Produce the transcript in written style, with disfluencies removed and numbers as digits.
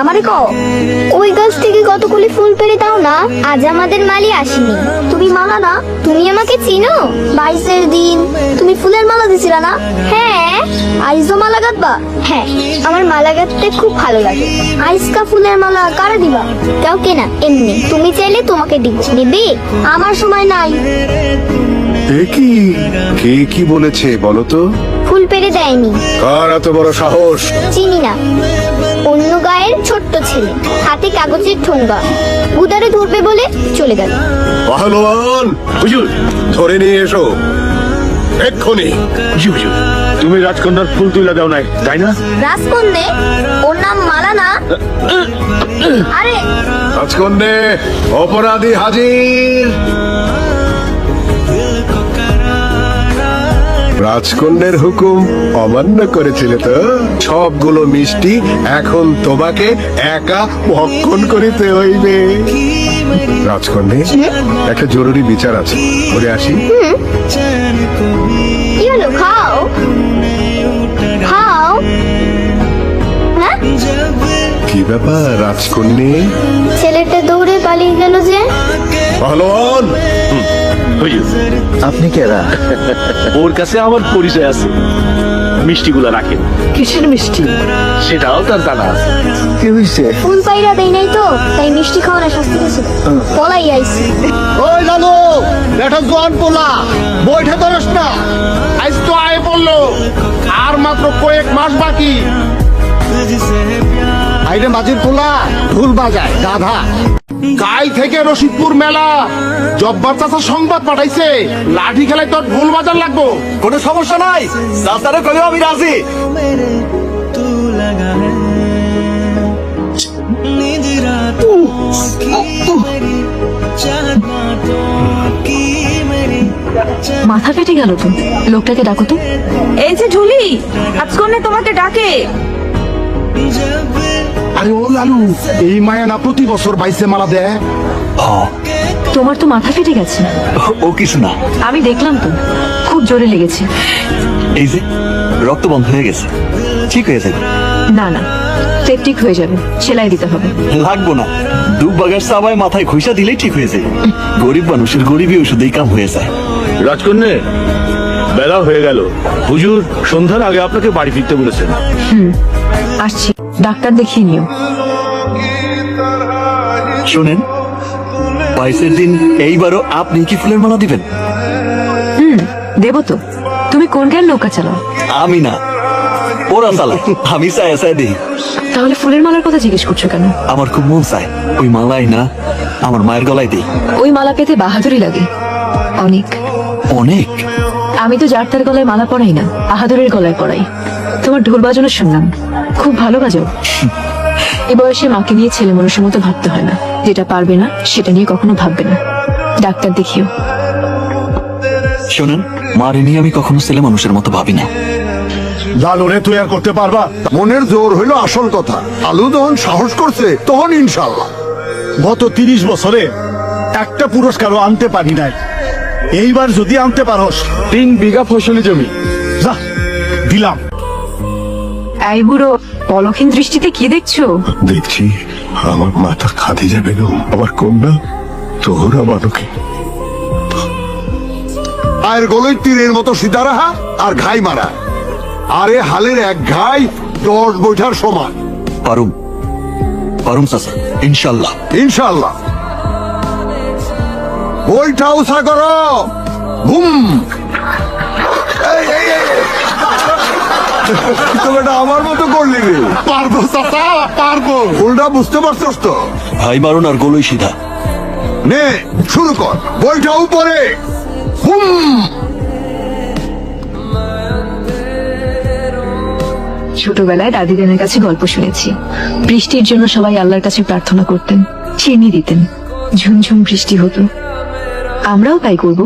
আমারে কও ওই গাছ থেকে কতগুলি ফুল পেড়ে দাও না, আজ আমাদের মালি আসেনি। তুমি মালা না, তুমি আমাকে চিনো? 22-এর দিন তুমি ফুলের মালা দিছিলা না? হ্যাঁ। আইজও মালা গাঁথবা? হ্যাঁ, আমার মালা গাঁথতে খুব ভালো লাগে। আইসকা ফুলের মালা কারে দিবা? কাউকে না, এমনি। তুমি চাইলে তোমাকে দিচ্ছি, নিবি? আমার সময় নাই। কে কি বলেছে বলো তো? ফুল পেড়ে দেয়নি। কার এত বড় সাহস? চিনি না, অন্য গায়ের ছোট্ট ছেলে, হাতে কাগজের ঠোঙ্গা, উদারে ধরবে বলে চলে গেল। পাহলোয়ান, হুজুর ধরে নিয়ে এসো এক্ষুনি। হুজুর, তুমি রাজকন্যার ফুল তুলে দাও নাই, তাই না? রাজকন্যে? ওর নাম মালা না? আরে রাজকন্যে, অপরাধী হাজির। রাজকন্যের হুকুম অমান্য করেছিলে তো? সবগুলো মিষ্টি এখন তোমাকে একা ভক্ষণ করিতে হইবে। রাজকন্যে, একটা জরুরি বিচার আছে, করে আসি। কি হলো? খাও খাও। হ্যাঁ, কি ব্যাপার রাজকন্যে? ছেলেটা দৌড়ে পালিয়ে গেল যে। পাহলোয়ান, হুজুর, আপনি কেরা? ওর কাছে আমার পরিচয় আছে, মিষ্টিগুলা রাখেন। কিসের মিষ্টি? সেটাও তার জানা আছে। কি হয়েছে? ফুল পাইরা দেই নাই তো, তাই মিষ্টি খাওয়ানো শাস্তি দিয়েছিল। পলাই আইছি। ওই লালু, এটা জোয়ান পোলা, বইটা ধরস না। আজ তো আয় পড়লো, আর মাত্র কয়েক মাস বাকি। আইরে মাঝির পোলা ঢোল বাজায় গাধা। কাল থেকে রশিদপুর মেলা, জব্বার চাচা সংবাদ পাঠাইছে, লাঠি খেলায় তোর ঢোল বাজার লাগবো। কোনো সমস্যা নাই, চাচারে কইও আমি রাজি। মাথা ফেটে গেল তো, লোকটাকে ডাকো তো। এই যে ঝুলি, রাজকন্যা তোমাকে ডাকে। আরে ও লালু, এই মায়া না প্রতি বছর বাইসে মালা দেয়। তোমার তো মাথা ফেটে গেছে। ও কিছু না, আমি দেখলাম তো, খুব জোরে লেগেছে। এই যে রক্ত বন্ধ হয়ে গেছে, ঠিক হয়ে যাবে। না না, সেপটিক হয়ে যাবে, সেলাই দিতে হবে। লাগবো না, দুব বাগার সাবায় মাথায় ঘুষা দিলেই ঠিক হয়ে যায়। গরিব মানুষের গরিবই ওষুধেই কাম হয়ে যায়। রাজকন্যা, বেলা হয়ে গেল। হুজুর সন্ধ্যার আগে আপনাকে বাড়ি ফিরতে বলেছেন। আসছি, ডাক্তার দেখিয়ে নিও। শোনেন, 22-এর দিন এইবারও আপনি কি ফুলের মালা দিবেন? দেবো তো। তুমি কোন গায়ের নৌকা চালাও? আমি না, ওরা চালায়, আমি চাই চাই দিই। তাহলে ফুলের মালার কথা জিজ্ঞেস করছো কেন? আমার খুব মন চায় ওই মালাই না আমার মায়ের গলায় দিই। ওই মালা পেতে বাহাদুরি লাগে অনেক অনেক। আমি তো যার তার গলায় মালা পরাই না, বাহাদুরের গলায় পরাই। তোমার ঢোল বাজানো শুনলাম, খুব ভালো বাজাও। এ বয়সে মাকে নিয়ে ছেলে মানুষের মতো ভাবতে হয় না, যেটা পারবে না সেটা নিয়ে কখনো ভাববে না। ডাক্তার দেখিও। শোনেন, মারে নিয়ে আমি কখনো ছেলে মানুষের মতো ভাবি না। লালুরে তুই আর করতে পারবা? মনের জোর হইল আসল কথা। আলু যখন সাহস করছে তখন ইনশাল্লাহ। গত 30 বছরে একটা পুরস্কারও আনতে পারি নাই। এইবার যদি আনতে পারোস, 3 বিঘা ফসলি জমি। যা দিলাম। এই বুড়ো, পলক্ষীন দৃষ্টিতে কি দেখছো? দেখছি আমার মাথা খাদিজা বেগম, আমার কন্যা তোহরা বালকে। আর গলই তীরের মতো সিধা রাহা আর ঘাই মারা। আরে হালের এক ঘাই 10 বৈঠার সমান। পারুম পারুম চাচা, ইনশাল্লাহ। ইনশাল্লাহ। বইটা উষা করো। বুম। এই, এই, এই। তুমি এটা আমার মতো করলি রে। পারবো চাচা, পারবো। ফুলটা বুঝতে পারছস তো? ভাই মারুন আর গোলই সিধা। নে শুরু কর, বইটা উপরে। বুম। ছোটবেলায় দাদি নানের কাছে গল্প শুনেছি, বৃষ্টির জন্য সবাই আল্লাহর কাছে প্রার্থনা করতেন, চিনি দিতেন, ঝুমঝুম বৃষ্টি হতো। আমরাও তাই করবো।